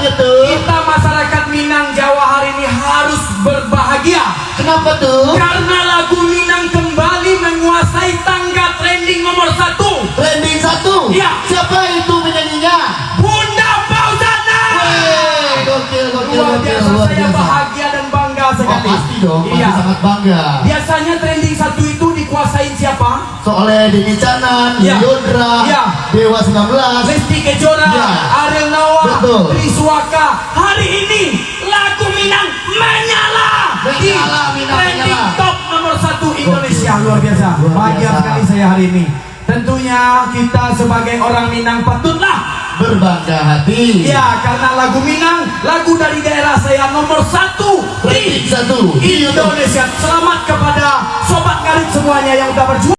Apanya tuh? Kita masyarakat Minang Jawa hari ini harus berbahagia. Kenapa tuh? Karena lagu Minang kembali menguasai tangga trending nomor 1. Trending 1? Iya. Siapa itu penyanyinya? Bunda Fauzana. Gokil, gokil, Luar gokil, biasa, luar saya biasa. bahagia dan bangga Oh, sekali. pasti dong, pasti Iya. sangat bangga. Biasanya trending 1 itu dikuasain siapa? Soalnya Denny Canan, Iya. Yodra, Iya. Dewa 19. Lesti Kejora, Iya. Ariel Noah, Betul. Triswaka. Hari ini lagu Minang menyala di Menyala, Minang trending menyala. top nomor 1 Indonesia. Luar biasa. Luar Bahagia biasa. sekali saya hari ini. Tentunya kita sebagai orang Minang patutlah Berbangga hati. ya, karena lagu Minang, lagu dari daerah saya nomor 1 Trending di 1 Indonesia. Selamat kepada sobat ngarit semuanya yang udah berjuang.